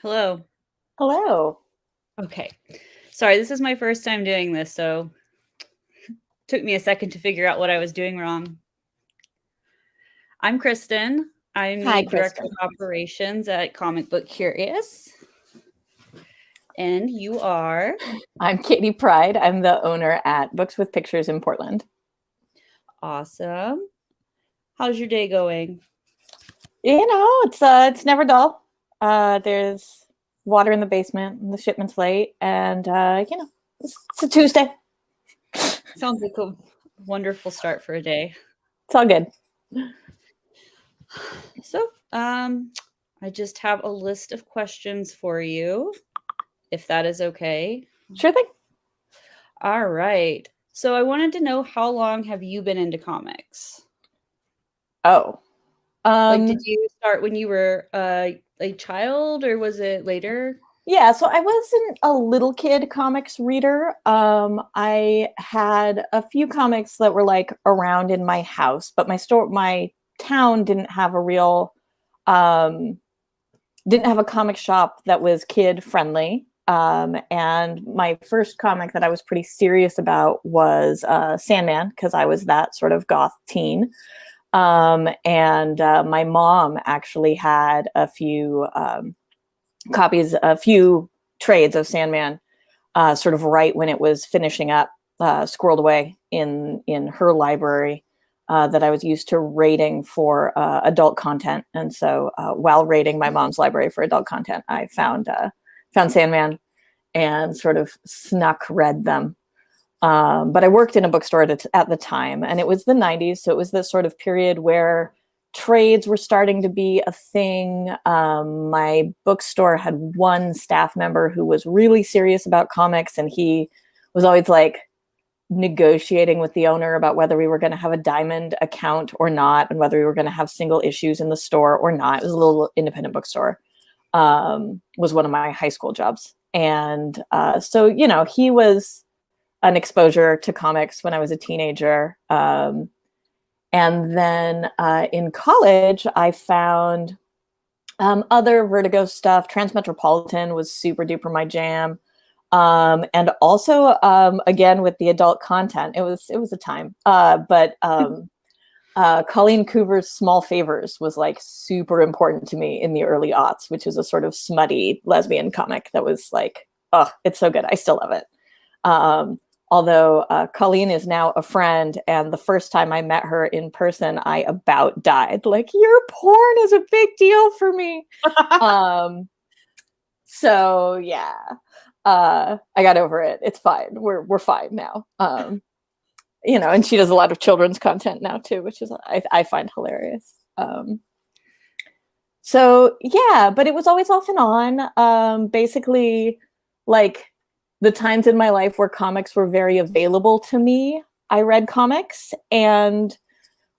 Hello. Hello. Okay. Sorry, this is my first time doing this, so it took me a second to figure out what I was doing wrong. I'm Kristen. I'm Hi, the Director of Kristen. Operations at Comic Book Curious. And you are I'm Katie Pride. I'm the owner at Books with Pictures in Portland. awesome. How's your day going? It's never dull. There's water in the basement, and the shipment's late, and it's a Tuesday. Sounds like a wonderful start for a day. It's all good. So, I just have a list of questions for you, if that is okay. Sure thing. All right. So, I wanted to know, how long have you been into comics? Oh, Like, did you start when you were a child, or was it later? yeah. So I wasn't a little kid comics reader. I had a few comics that were like around in my house, but my town didn't have a real um, didn't have a comic shop that was kid friendly. And my first comic that I was pretty serious about was Sandman, because I was that sort of goth teen. And my mom actually had a few copies, a few trades of Sandman, sort of right when it was finishing up, squirreled away in her library. That I was used to rating for adult content, and so while rating my mom's library for adult content, I found Sandman and sort of snuck read them. But I worked in a bookstore at the time, and it was the '90s, so it was this sort of period where trades were starting to be a thing. My bookstore had one staff member who was really serious about comics, and he was always like negotiating with the owner about whether we were going to have a diamond account or not, and whether we were going to have single issues in the store or not. It was a little independent bookstore. Was one of my high school jobs. And so, he was an exposure to comics when I was a teenager. And then in college, I found other Vertigo stuff. Transmetropolitan was super duper my jam. And also, again, with the adult content, it was a time. But Colleen Coover's Small Favors was like super important to me in the early aughts, which is a sort of smutty lesbian comic that was like, oh, it's so good. I still love it. Although Colleen is now a friend, and the first time I met her in person, I about died. Like, your porn is a big deal for me. So yeah. I got over it. It's fine. We're fine now. And she does a lot of children's content now too, which is I find hilarious. So yeah, but it was always off and on. Basically, like the times in my life where comics were very available to me, I read comics, and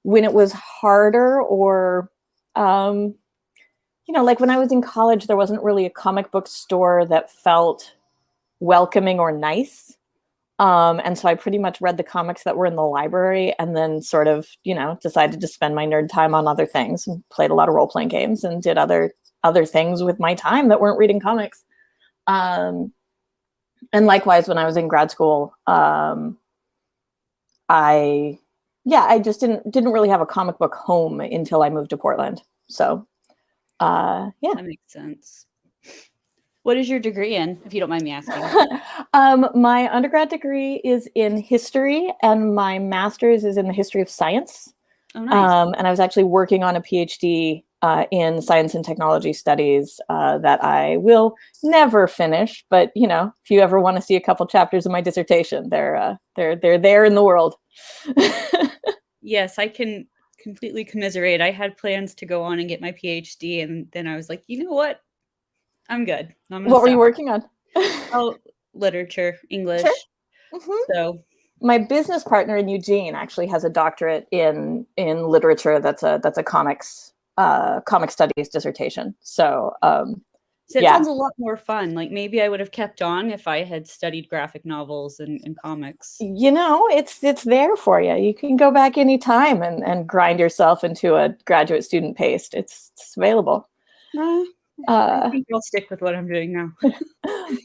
when it was harder, or like when I was in college, there wasn't really a comic book store that felt welcoming or nice. And so I pretty much read the comics that were in the library, and then sort of, decided to spend my nerd time on other things, and played a lot of role-playing games and did other things with my time that weren't reading comics. And likewise, when I was in grad school, I just didn't really have a comic book home until I moved to Portland. So, yeah. That makes sense. What is your degree in, if you don't mind me asking? My undergrad degree is in history, and my master's is in the history of science. Oh, nice. And I was actually working on a PhD in science and technology studies that I will never finish. But if you ever want to see a couple chapters of my dissertation, they're there in the world. Yes, I can completely commiserate. I had plans to go on and get my PhD, and then I was like, you know what? I'm good. What were you working on? Oh, literature, English. Sure. Mm-hmm. So my business partner in Eugene actually has a doctorate in literature. That's a comic studies dissertation. So it yeah. sounds a lot more fun. Like, maybe I would have kept on if I had studied graphic novels and comics. It's there for you. You can go back anytime and grind yourself into a graduate student paste. It's available. I think I'll stick with what I'm doing now.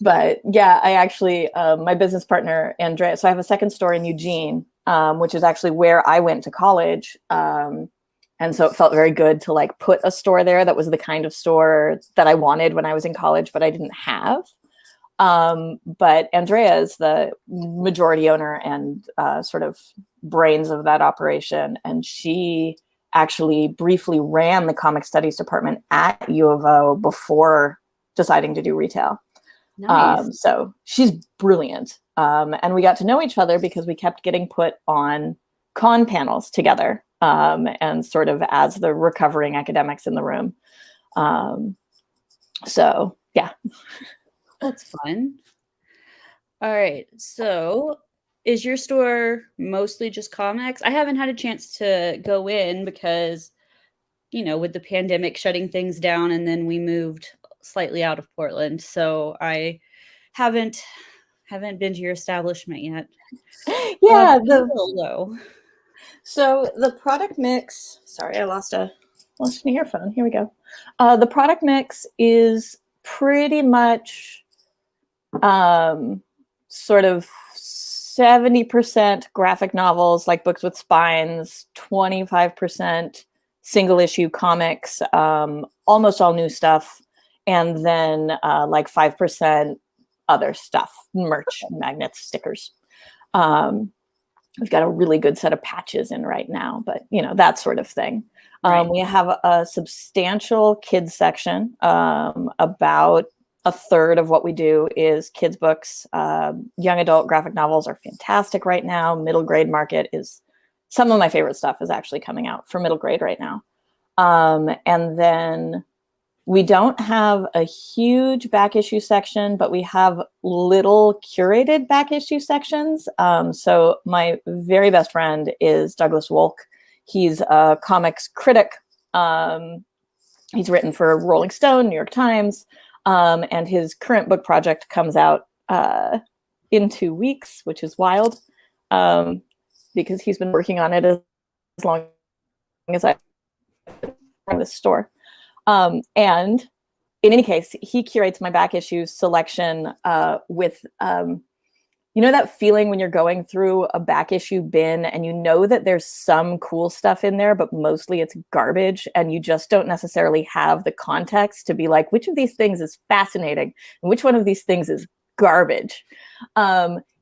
But yeah, I actually, my business partner, Andrea, so I have a second store in Eugene, which is actually where I went to college. And so it felt very good to like put a store there that was the kind of store that I wanted when I was in college, but I didn't have. But Andrea is the majority owner and sort of brains of that operation. And she actually briefly ran the comic studies department at U of O before deciding to do retail. Nice. So she's brilliant. And we got to know each other because we kept getting put on con panels together, and sort of as the recovering academics in the room. So yeah. That's fun. All right. So is your store mostly just comics? I haven't had a chance to go in because, with the pandemic shutting things down, and then we moved slightly out of Portland. So I haven't been to your establishment yet. Yeah. So the product mix, sorry, I lost an earphone. Here we go. The product mix is pretty much sort of 70% graphic novels, like books with spines, 25% single issue comics, almost all new stuff, and then like 5% other stuff, merch, magnets, stickers. We've got a really good set of patches in right now, but that sort of thing. Right. We have a substantial kids section. About a third of what we do is kids books. Young adult graphic novels are fantastic right now. Middle grade market is some of my favorite stuff is actually coming out for middle grade right now. And then we don't have a huge back issue section, but we have little curated back issue sections. So my very best friend is Douglas Wolk. He's a comics critic. He's written for Rolling Stone, New York Times, and his current book project comes out in 2 weeks, which is wild, because he's been working on it as long as I've run this store. And in any case, he curates my back issue selection with, that feeling when you're going through a back issue bin and that there's some cool stuff in there, but mostly it's garbage, and you just don't necessarily have the context to be like, which of these things is fascinating and which one of these things is garbage.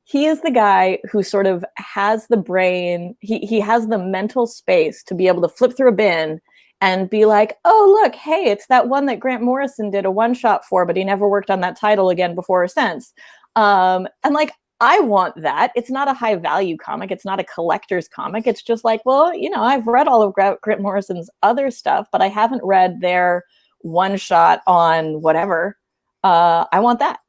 He is the guy who sort of has the brain, he has the mental space to be able to flip through a bin and be like, oh, look, hey, it's that one that Grant Morrison did a one-shot for, but he never worked on that title again before or since. And like, I want that. It's not a high-value comic. It's not a collector's comic. It's just like, well, I've read all of Grant Morrison's other stuff, but I haven't read their one-shot on whatever. I want that.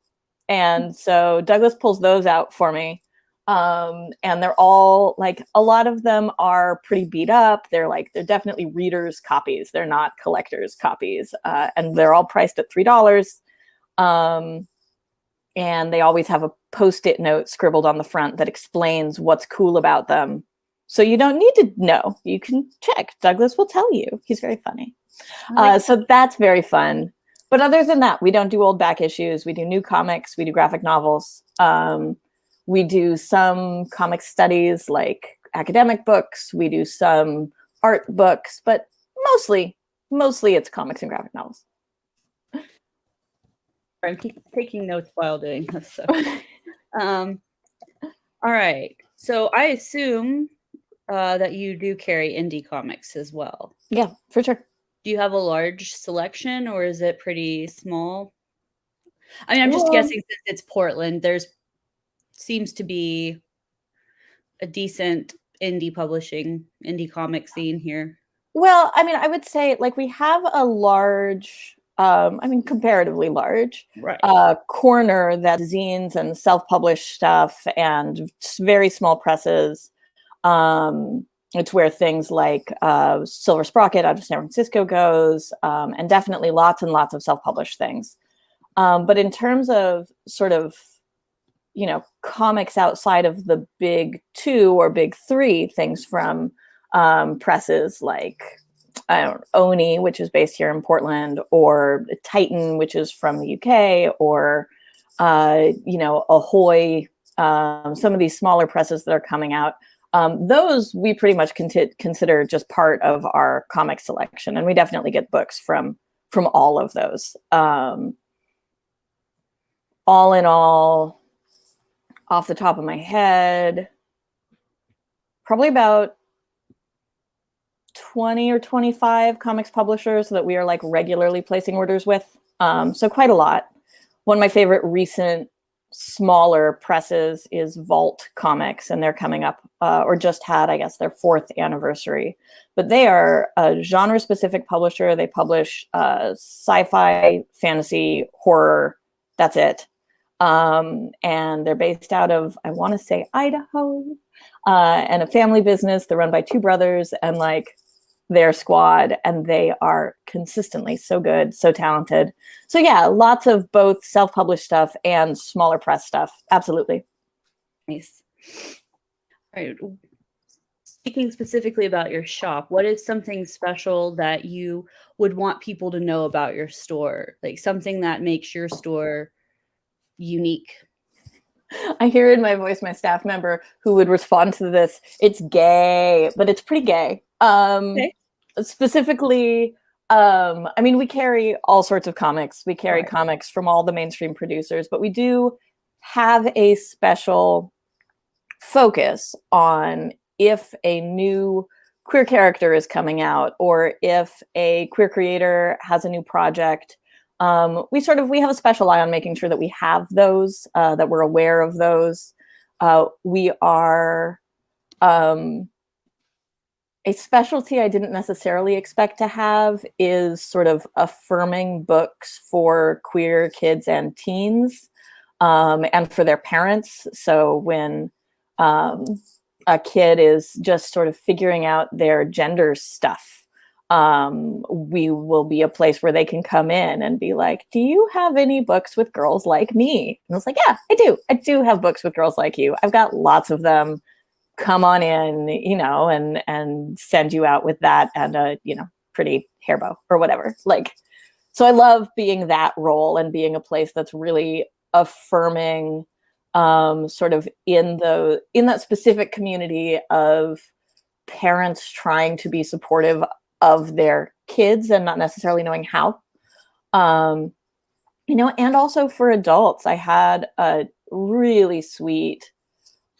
And so Douglas pulls those out for me. And they're all like, a lot of them are pretty beat up. They're definitely readers' copies. They're not collectors' copies. And they're all priced at $3. And they always have a Post-it note scribbled on the front that explains what's cool about them. So you don't need to know. You can check. Douglas will tell you. He's very funny. So that's very fun. But other than that, we don't do old back issues. We do new comics. We do graphic novels. We do some comic studies like academic books. We do some art books, but mostly it's comics and graphic novels. I'm taking notes while doing this. So. All right. So I assume that you do carry indie comics as well. Yeah, for sure. Do you have a large selection, or is it pretty small? I mean, I'm just guessing since it's Portland, there's seems to be a decent indie comic scene here. Well, I mean, I would say like we have a large, comparatively large, right, corner that's zines and self-published stuff and very small presses. It's where things like Silver Sprocket out of San Francisco goes, and definitely lots and lots of self-published things. But in terms of sort of, comics outside of the big two or big three, things from presses like Oni, which is based here in Portland, or Titan, which is from the UK, or Ahoy, some of these smaller presses that are coming out. Those we pretty much consider just part of our comic selection, and we definitely get books from all of those. All in all, off the top of my head, probably about 20 or 25 comics publishers that we are like regularly placing orders with. So quite a lot. One of my favorite recent smaller presses is Vault Comics, and they're coming up or just had, I guess, their 4th anniversary. But they are a genre-specific publisher. They publish sci-fi, fantasy, horror. That's it. And they're based out of, I want to say, Idaho, and a family business. They're run by 2 brothers and like their squad, and they are consistently so good, so talented. So yeah, lots of both self-published stuff and smaller press stuff. Absolutely. Nice. All right. Speaking specifically about your shop, what is something special that you would want people to know about your store? Like something that makes your store unique? I hear in my voice my staff member who would respond to this. It's gay, but it's pretty gay. Okay. Specifically, I mean, we carry all sorts of comics. We carry comics from all the mainstream producers, but we do have a special focus on if a new queer character is coming out, or if a queer creator has a new project. We have a special eye on making sure that we have those, that we're aware of those. We are a specialty I didn't necessarily expect to have is sort of affirming books for queer kids and teens, and for their parents. So when a kid is just sort of figuring out their gender stuff, we will be a place where they can come in and be like, do you have any books with girls like me? And I was like, yeah, I do. I do have books with girls like you. I've got lots of them. Come on in, and send you out with that and a, pretty hair bow or whatever. Like, so I love being that role and being a place that's really affirming, sort of in that specific community of parents trying to be supportive of their kids and not necessarily knowing how. And also for adults, I had a really sweet,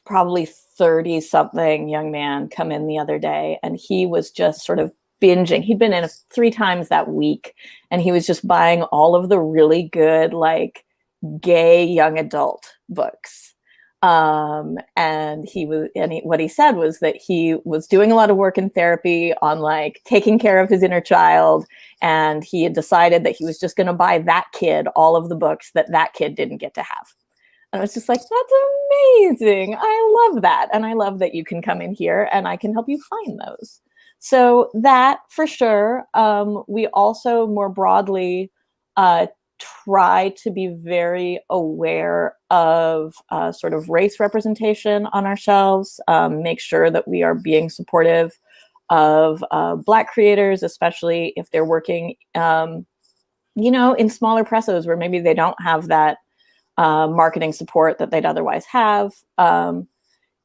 probably 30-something young man come in the other day, and he was just sort of binging. He'd been in 3 times that week, and he was just buying all of the really good, like, gay young adult books. And what he said was that he was doing a lot of work in therapy on like taking care of his inner child, and he had decided that he was just going to buy that kid all of the books that kid didn't get to have. And I was just like, that's amazing. I love that. And I love that you can come in here and I can help you find those. So that for sure. We also more broadly try to be very aware of sort of race representation on our shelves, make sure that we are being supportive of Black creators, especially if they're working, in smaller presses where maybe they don't have that marketing support that they'd otherwise have.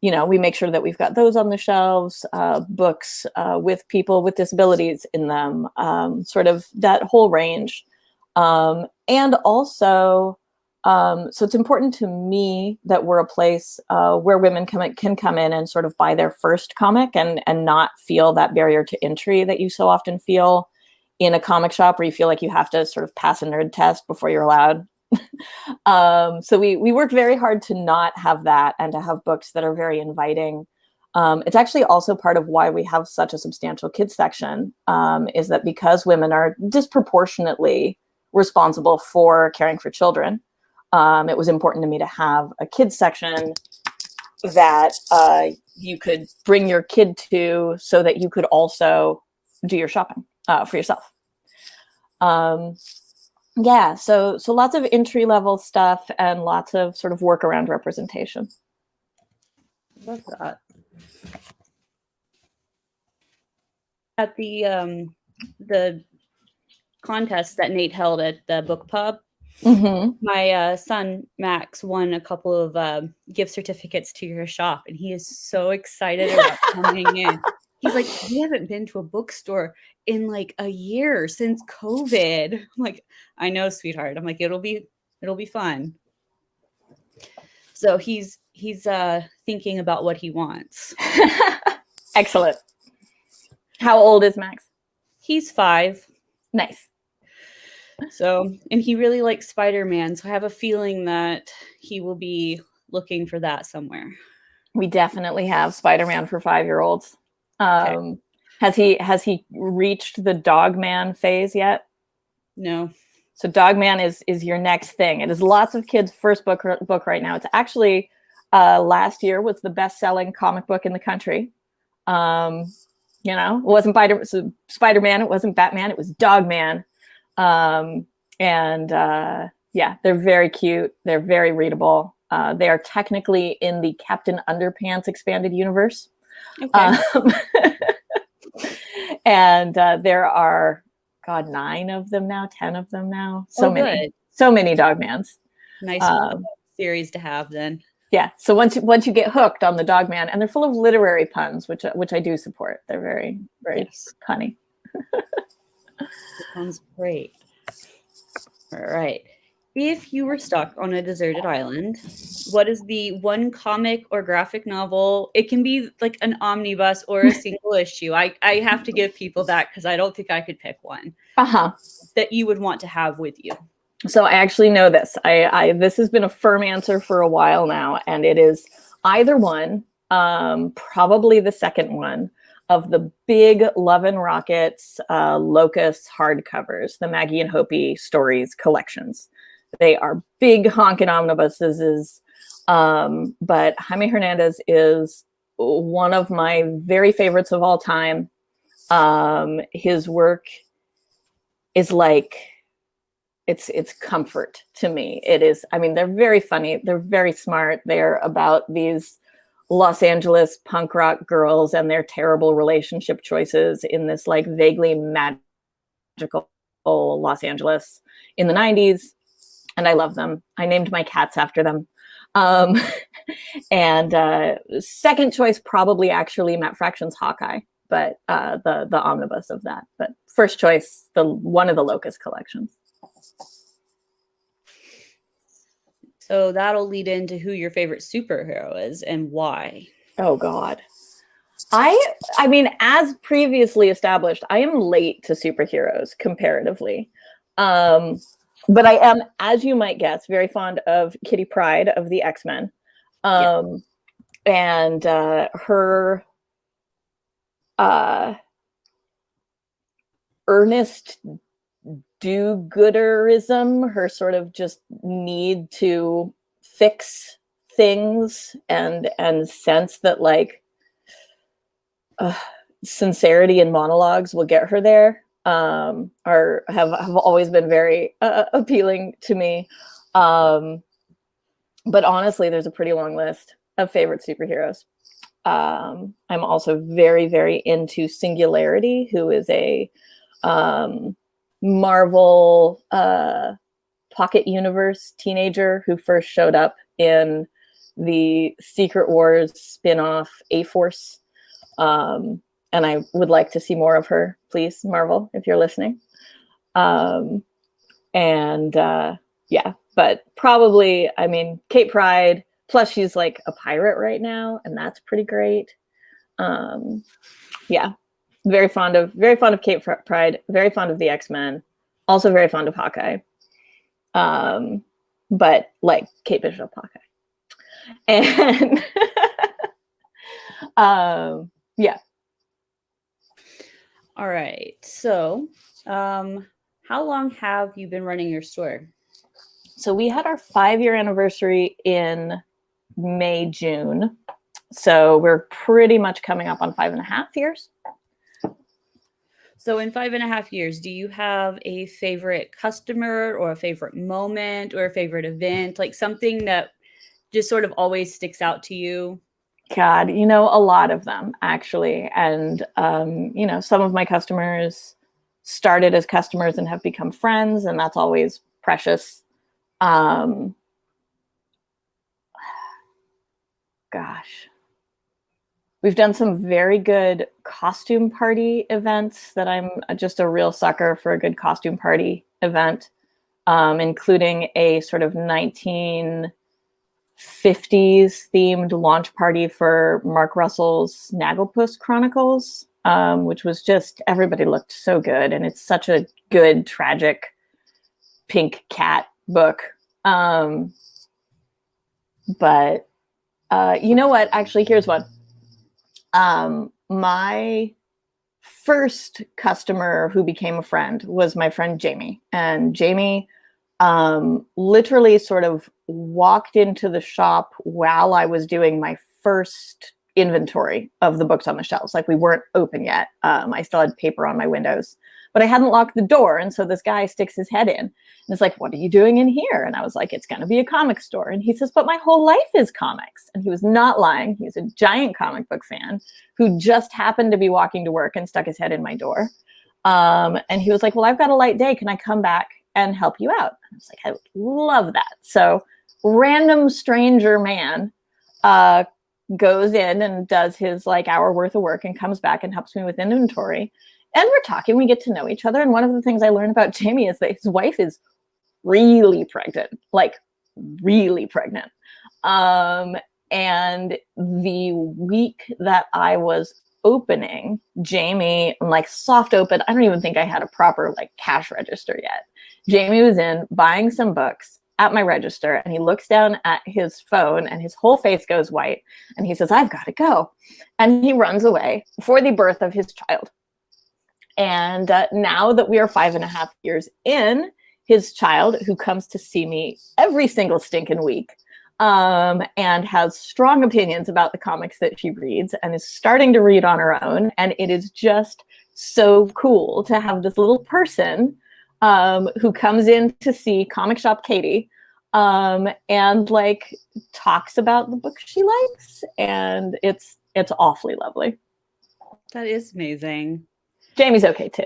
We make sure that we've got those on the shelves, books with people with disabilities in them, sort of that whole range. And also, so it's important to me that we're a place where women can come in and sort of buy their first comic and not feel that barrier to entry that you so often feel in a comic shop, where you feel like you have to sort of pass a nerd test before you're allowed. So we work very hard to not have that and to have books that are very inviting. It's actually also part of why we have such a substantial kids section, is that because women are disproportionately responsible for caring for children, it was important to me to have a kids section that you could bring your kid to, so that you could also do your shopping for yourself. Yeah, so lots of entry-level stuff and lots of sort of work around representation. Love that. At the the contest that Nate held at the book pub, my son Max won a couple of gift certificates to your shop, and he is so excited about coming in. He's like, we haven't been to a bookstore in like a year since COVID. I'm like, I know, sweetheart. I'm like, it'll be fun. So he's thinking about what he wants. Excellent. How old is Max? He's 5. Nice. So, and he really likes Spider-Man. So I have a feeling that he will be looking for that somewhere. We definitely have Spider-Man for 5-year-olds. Okay. Has he reached the Dogman phase yet? No. So Dogman is your next thing. It is lots of kids' first book right now. It's actually last year was the best-selling comic book in the country. You know, it wasn't Spider-Man, it wasn't Batman, it was Dogman. Yeah, they're very cute. They're very readable. They are technically in the Captain Underpants expanded universe. Okay. And there are, God, 9 of them now, 10 of them now. So many Dogmans. Nice series to have then. Yeah. So once you get hooked on the Dogman, and they're full of literary puns, which I do support. They're very, very funny. Sounds great. All right. If you were stuck on a deserted island, what is the one comic or graphic novel? It can be like an omnibus or a single issue. I have to give people that because I don't think I could pick one. That you would want to have with you. So I actually know this. This has been a firm answer for a while now, and it is either one, probably the second one, of the big Love and Rockets Locust hardcovers, the Maggie and Hopi stories collections. They are big honkin' omnibuses, but Jaime Hernandez is one of my very favorites of all time. His work is like, it's comfort to me. It is, I mean, they're very funny. They're very smart. They're about these Los Angeles punk rock girls and their terrible relationship choices in this like vaguely magical Los Angeles in the 90s. And I love them. I named my cats after them. And second choice, probably actually Matt Fraction's Hawkeye, but the omnibus of that. But first choice, one of the Locust collections. So that'll lead into who your favorite superhero is and why. Oh God. I mean, as previously established, I am late to superheroes comparatively. But I am, as you might guess, very fond of Kitty Pryde of the X-Men. And her earnest do-gooderism, her sort of just need to fix things and sense that like sincerity in monologues will get her there. Have always been very appealing to me. But honestly, there's a pretty long list of favorite superheroes. I'm also very, very into Singularity, who is a Marvel Pocket Universe teenager who first showed up in the Secret Wars spin-off A-Force. And I would like to see more of her, please, Marvel, if you're listening. Yeah, but probably, I mean, Kate Pryde, plus she's like a pirate right now, and that's pretty great. Yeah, very fond of Kate Pryde, very fond of the X-Men, also very fond of Hawkeye. But like Kate Bishop Hawkeye. And yeah. All right. So, how long have you been running your store? So we had our 5-year anniversary in May, June. So we're pretty much coming up on 5.5 years. So in 5.5 years, do you have a favorite customer or a favorite moment or a favorite event, like something that just sort of always sticks out to you? God, you know, a lot of them actually. And, you know, some of my customers started as customers and have become friends, and that's always precious. Gosh, we've done some very good costume party events that I'm just a real sucker for a good costume party event, including a sort of 1950s themed launch party for Mark Russell's Snagglepuss Chronicles, which was just, everybody looked so good. And it's such a good, tragic pink cat book. But you know what? Actually, here's one. My first customer who became a friend was my friend Jamie. And Jamie literally sort of walked into the shop while I was doing my first inventory of the books on the shelves. Like, we weren't open yet. I still had paper on my windows, but I hadn't locked the door. And so this guy sticks his head in and is like, "What are you doing in here?" And I was like, "It's going to be a comic store." And he says, "But my whole life is comics." And he was not lying. He's a giant comic book fan who just happened to be walking to work and stuck his head in my door. And he was like, "Well, I've got a light day. Can I come back and help you out?" And I was like, "I would love that." So random stranger man goes in and does his like hour worth of work and comes back and helps me with inventory. And we're talking, we get to know each other. And one of the things I learned about Jamie is that his wife is really pregnant, like really pregnant. And the week that I was opening, Jamie, like soft open, I don't even think I had a proper like cash register yet. Jamie was in buying some books at my register, and he looks down at his phone and his whole face goes white. And he says, "I've got to go." And he runs away for the birth of his child. And now that we are 5.5 years in, his child, who comes to see me every single stinking week, and has strong opinions about the comics that she reads and is starting to read on her own. And it is just so cool to have this little person who comes in to see Comic Shop Katie and like talks about the books she likes. And it's awfully lovely. That is amazing. Jamie's okay too.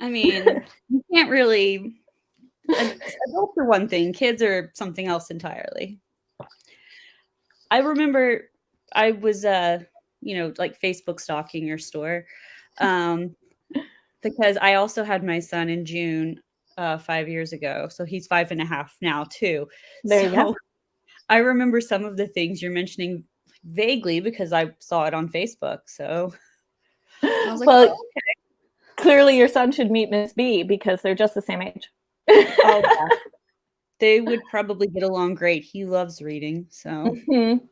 I mean, you can't really, adults are one thing, kids are something else entirely. I remember I was, like Facebook stalking your store, because I also had my son in June 5 years ago. So he's 5.5 now too. There you go. I remember some of the things you're mentioning vaguely because I saw it on Facebook. So I was like, well, oh, okay. Clearly your son should meet Miss B because they're just the same age. Oh, yeah. They would probably get along great. He loves reading. So mm-hmm.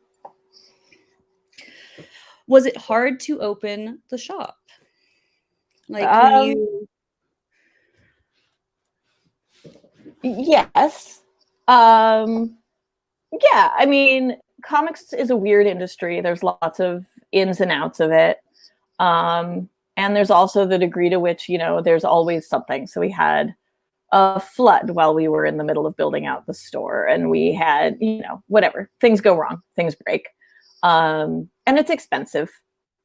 Was it hard to open the shop? Like, when you... Yes. Yeah, I mean, comics is a weird industry. There's lots of ins and outs of it. And there's also the degree to which, there's always something. So we had a flood while we were in the middle of building out the store, and we had, whatever, things go wrong, things break. And it's expensive.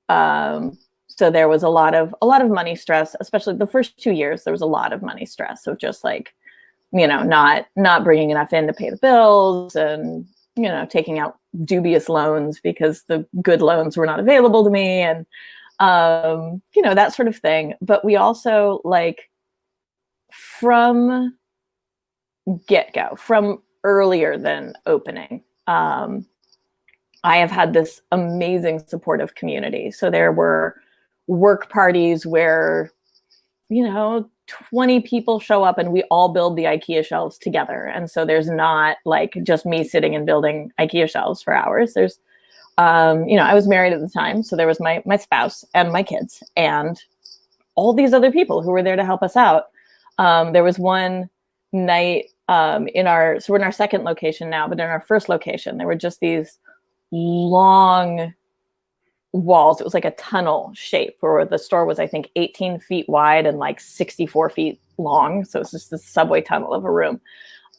So there was a lot of money stress, especially the first 2 years. There was a lot of money stress of just like, not bringing enough in to pay the bills, and, taking out dubious loans because the good loans were not available to me, and, that sort of thing. But we also, like, from get-go, from earlier than opening, I have had this amazing supportive community. So there were work parties where, 20 people show up and we all build the IKEA shelves together. And so there's not like just me sitting and building IKEA shelves for hours. There's, I was married at the time. So there was my spouse and my kids and all these other people who were there to help us out. There was one night so we're in our second location now, but in our first location, there were just these long walls. It was like a tunnel shape where the store was, I think, 18 feet wide and like 64 feet long. So it's just this subway tunnel of a room.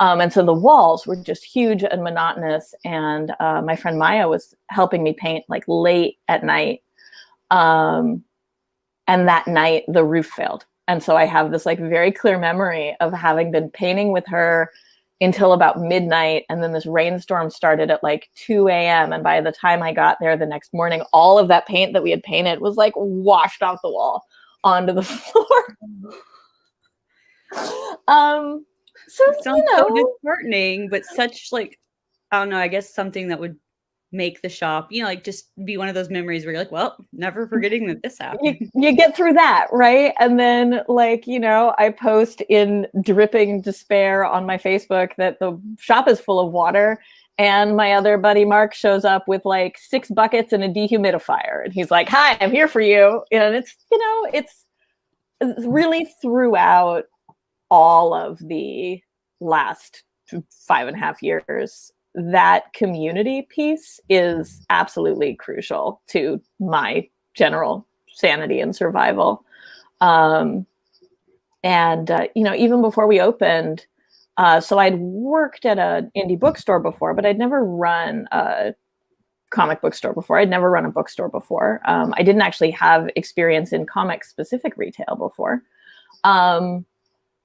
And so the walls were just huge and monotonous. And my friend Maya was helping me paint like late at night. And that night the roof failed And so I have this like very clear memory of having been painting with her until about midnight. And then this rainstorm started at like 2 a.m. And by the time I got there the next morning, all of that paint that we had painted was like washed off the wall onto the floor. So, It sounds so disheartening, but such like, I don't know, I guess something that would make the shop, like just be one of those memories where you're like, well, never forgetting that this happened. You get through that, right? And then like, I post in dripping despair on my Facebook that the shop is full of water. And my other buddy, Mark, shows up with like 6 buckets and a dehumidifier. And he's like, hi, I'm here for you. And it's, it's really throughout all of the last 5.5 years, that community piece is absolutely crucial to my general sanity and survival. Even before we opened, so I'd worked at an indie bookstore before, but I'd never run a comic book store before. I'd never run a bookstore before. I didn't actually have experience in comic specific retail before.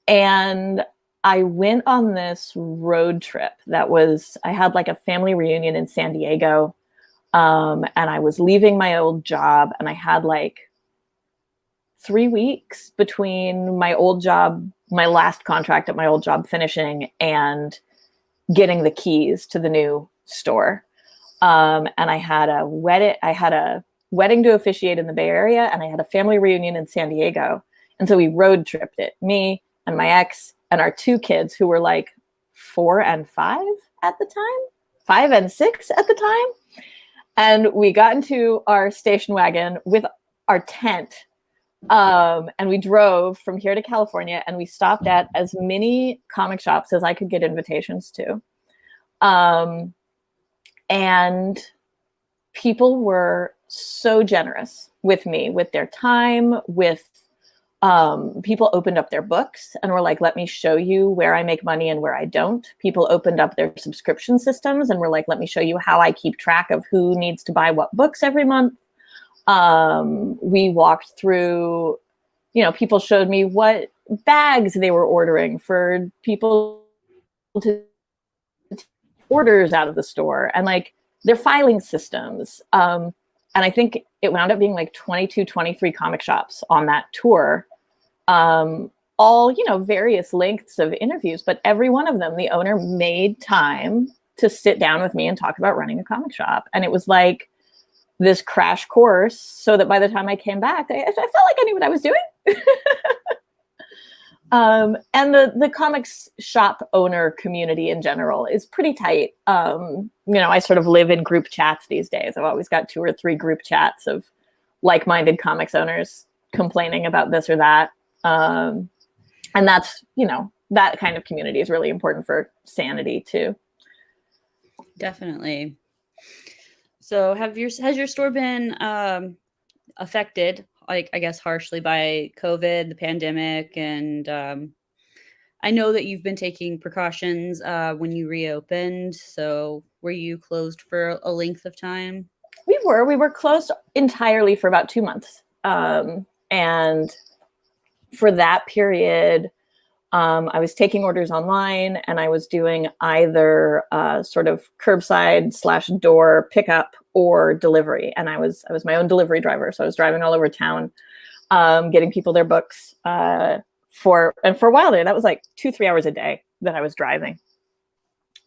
And I went on this road trip I had like a family reunion in San Diego. And I was leaving my old job, and I had like 3 weeks between my old job, my last contract at my old job finishing, and getting the keys to the new store. And I had a wedding to officiate in the Bay Area, and I had a family reunion in San Diego. And so we road tripped it, me and my ex and our 2 kids, who were like 4 and 5 at the time, 5 and 6 at the time. And we got into our station wagon with our tent. And we drove from here to California, and we stopped at as many comic shops as I could get invitations to. And people were so generous with me, with their time, people opened up their books and were like, let me show you where I make money and where I don't. People opened up their subscription systems and were like, let me show you how I keep track of who needs to buy what books every month. We walked through, people showed me what bags they were ordering for people to take orders out of the store, and like their filing systems. And I think it wound up being like 22, 23 comic shops on that tour. All, various lengths of interviews, but every one of them, the owner made time to sit down with me and talk about running a comic shop. And it was like this crash course, so that by the time I came back, I felt like I knew what I was doing. And the comics shop owner community in general is pretty tight. I sort of live in group chats these days. I've always got 2 or 3 group chats of like-minded comics owners complaining about this or that. And that's, that kind of community is really important for sanity too. Definitely. So has your store been affected, like, I guess, harshly by COVID, the pandemic? And I know that you've been taking precautions when you reopened. So were you closed for a length of time? We were closed entirely for about 2 months. And for that period, I was taking orders online, and I was doing either sort of curbside / door pickup or delivery. And I was my own delivery driver. So I was driving all over town, getting people their books for a while there. That was like 2-3 hours a day that I was driving.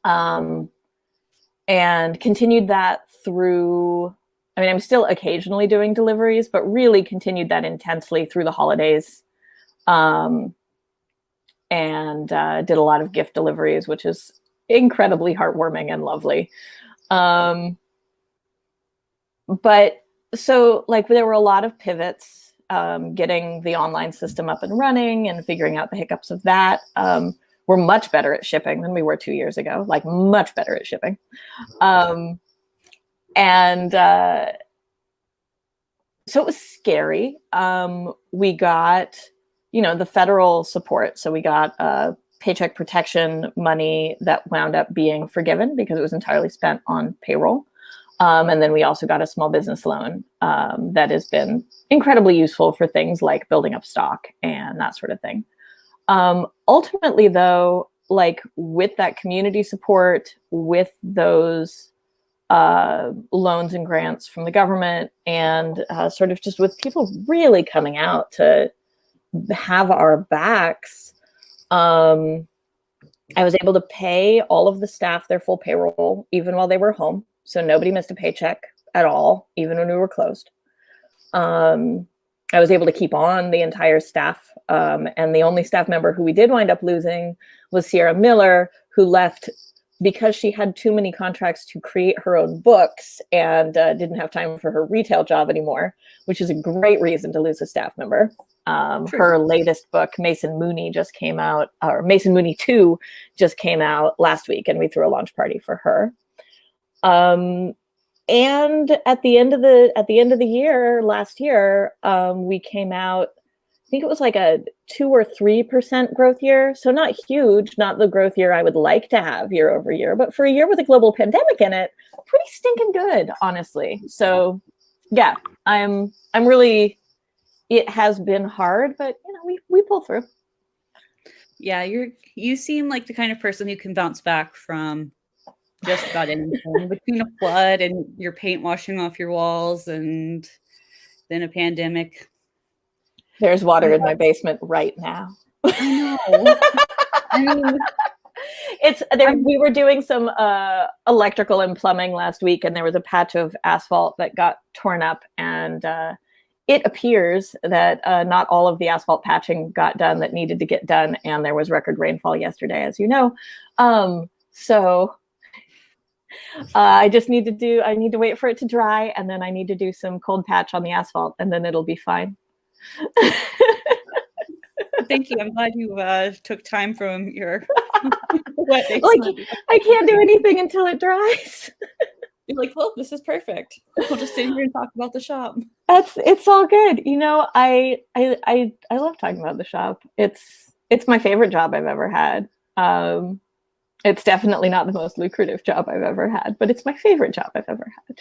And continued that through, I'm still occasionally doing deliveries, but really continued that intensely through the holidays. And did a lot of gift deliveries, which is incredibly heartwarming and lovely. But so like there were a lot of pivots, getting the online system up and running and figuring out the hiccups of that. We're much better at shipping than we were 2 years ago, like much better at shipping. So it was scary. We got the federal support. So we got paycheck protection money that wound up being forgiven because it was entirely spent on payroll. And then we also got a small business loan that has been incredibly useful for things like building up stock and that sort of thing. Ultimately, though, like with that community support, with those loans and grants from the government, and sort of just with people really coming out to have our backs, I was able to pay all of the staff their full payroll, even while they were home. So nobody missed a paycheck at all, even when we were closed. I was able to keep on the entire staff. And the only staff member who we did wind up losing was Sierra Miller, who left because she had too many contracts to create her own books and didn't have time for her retail job anymore, which is a great reason to lose a staff member. Her latest book, Mason Mooney, just came out, or Mason Mooney 2 just came out last week, and we threw a launch party for her. And at the end of the year, last year, we came out, I think it was like a 2 or 3% growth year. So not huge, not the growth year I would like to have year over year, but for a year with a global pandemic in it, pretty stinking good, honestly. So yeah, I'm really, it has been hard, but you know, we pull through. Yeah, you seem like the kind of person who can bounce back from just about anything, between a flood and your paint washing off your walls and then a pandemic. There's water in my basement right now. I know. I mean, we were doing some electrical and plumbing last week, and there was a patch of asphalt that got torn up, and it appears that not all of the asphalt patching got done that needed to get done, and there was record rainfall yesterday, as you know. So I need to wait for it to dry, and then I need to do some cold patch on the asphalt, and then it'll be fine. Thank you. I'm glad you took time from your wet basement. Like, I can't do anything until it dries. You're like, well, this is perfect. We'll just sit here and talk about the shop. It's all good. You know, I love talking about the shop. It's my favorite job I've ever had. It's definitely not the most lucrative job I've ever had, but it's my favorite job I've ever had.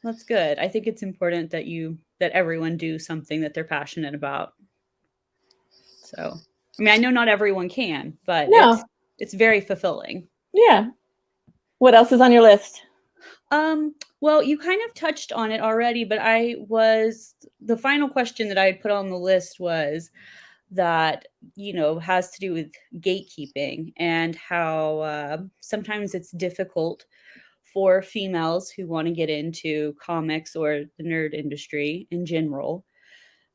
That's good. I think it's important that everyone do something that they're passionate about. So, I mean, I know not everyone can, but no. It's very fulfilling. Yeah. What else is on your list? Well, you kind of touched on it already, but the final question that I had put on the list was that, you know, has to do with gatekeeping and how sometimes it's difficult for females who want to get into comics or the nerd industry in general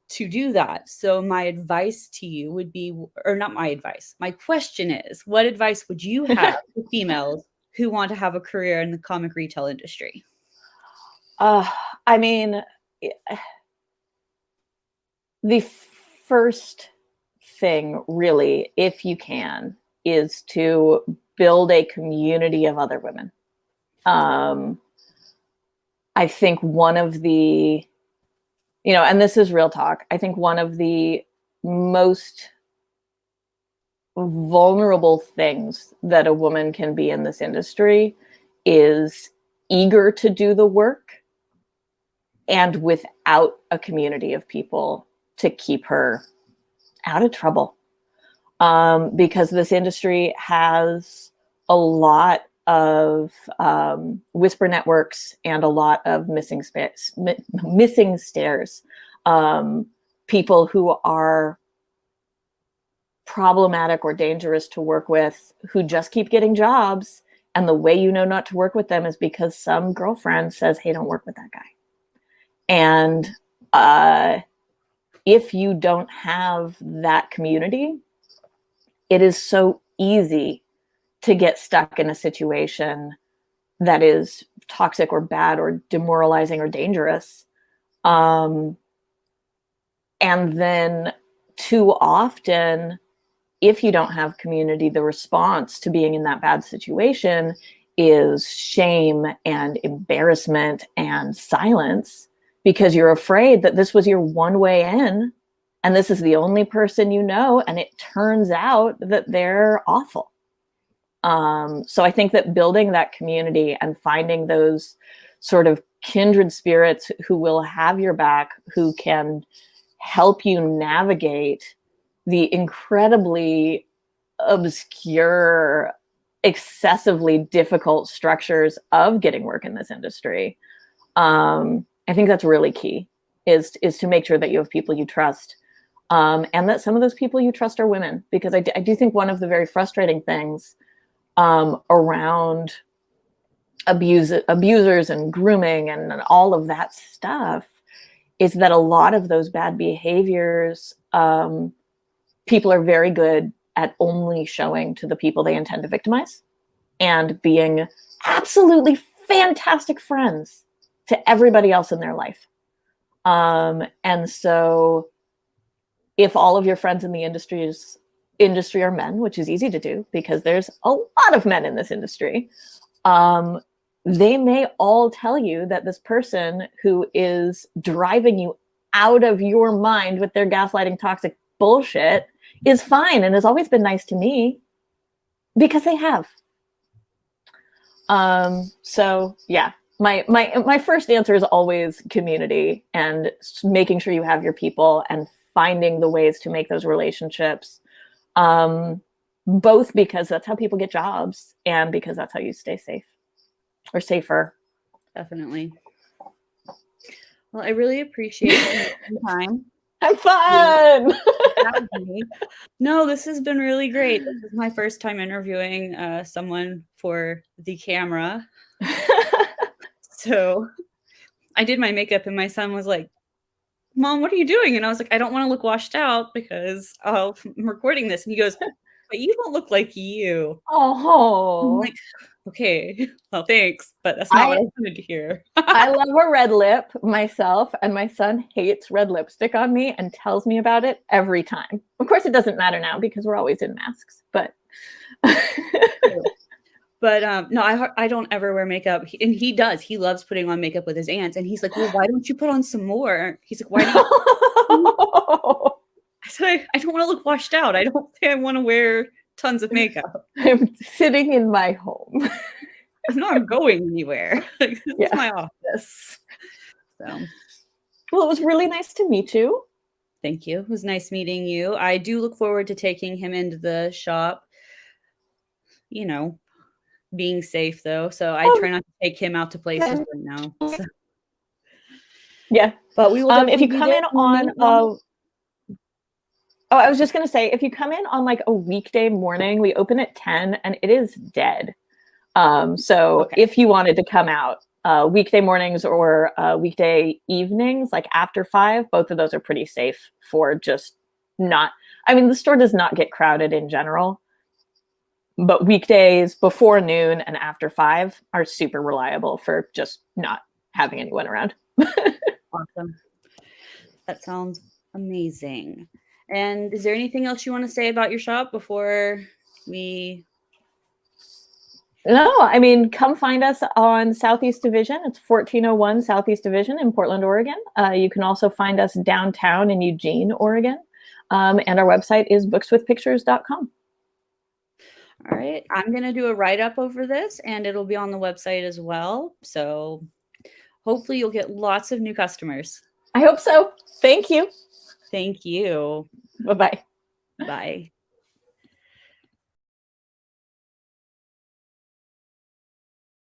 to do that. So my advice to you would be, or not my advice, my question is, what advice would you have to females who want to have a career in the comic retail industry? I mean, the first thing really, if you can, is to build a community of other women. I think one of the, you know, and this is real talk, I think one of the most vulnerable things that a woman can be in this industry is eager to do the work and without a community of people to keep her out of trouble. Because this industry has a lot of whisper networks and a lot of missing stairs. People who are problematic or dangerous to work with, who just keep getting jobs, and the way you know not to work with them is because some girlfriend says, hey, don't work with that guy. And if you don't have that community, it is so easy to get stuck in a situation that is toxic or bad or demoralizing or dangerous. And then too often, if you don't have community, the response to being in that bad situation is shame and embarrassment and silence, because you're afraid that this was your one way in and this is the only person you know, and it turns out that they're awful. So I think that building that community and finding those sort of kindred spirits who will have your back, who can help you navigate the incredibly obscure, excessively difficult structures of getting work in this industry. I think that's really key, is to make sure that you have people you trust, and that some of those people you trust are women, because I do think one of the very frustrating things around abusers and grooming and all of that stuff is that a lot of those bad behaviors, people are very good at only showing to the people they intend to victimize and being absolutely fantastic friends to everybody else in their life. And so if all of your friends in the industry are men, which is easy to do because there's a lot of men in this industry, they may all tell you that this person who is driving you out of your mind with their gaslighting, toxic bullshit is fine and has always been nice to me, because they have. So yeah, my first answer is always community and making sure you have your people and finding the ways to make those relationships, both because that's how people get jobs and because that's how you stay safe or safer. Definitely. Well, I really appreciate your time. Have fun. No, this has been really great. This is my first time interviewing someone for the camera. So I did my makeup and my son was like, Mom, what are you doing? And I was like, I don't want to look washed out because I'm recording this. And he goes, but you don't look like you. Oh, I'm like, okay, well, thanks, but that's not what I wanted to hear. I love a red lip myself, and my son hates red lipstick on me and tells me about it every time. Of course, it doesn't matter now because we're always in masks, but but no, I don't ever wear makeup, and he does. He loves putting on makeup with his aunts, and he's like, well, why don't you put on some more? He's like, why don't you? I said, I don't want to look washed out. I don't think I want to wear tons of makeup. I'm sitting in my home. I'm not going anywhere. This is my office. So, well, it was really nice to meet you. Thank you. It was nice meeting you. I do look forward to taking him into the shop, you know, being safe though. So I try not to take him out to places right now. So. Yeah. But we will if you come in on I was just going to say, if you come in on like a weekday morning, we open at 10 and it is dead. So if you wanted to come out weekday mornings or weekday evenings, like after 5, both of those are pretty safe for just not, I mean, the store does not get crowded in general, but weekdays before noon and after 5 are super reliable for just not having anyone around. Awesome. That sounds amazing. And is there anything else you want to say about your shop before we... No, I mean, come find us on Southeast Division. It's 1401 Southeast Division in Portland, Oregon. You can also find us downtown in Eugene, Oregon. And our website is bookswithpictures.com. All right. I'm going to do a write-up over this, and it'll be on the website as well. So hopefully you'll get lots of new customers. I hope so. Thank you. Thank you. Bye-bye. Bye.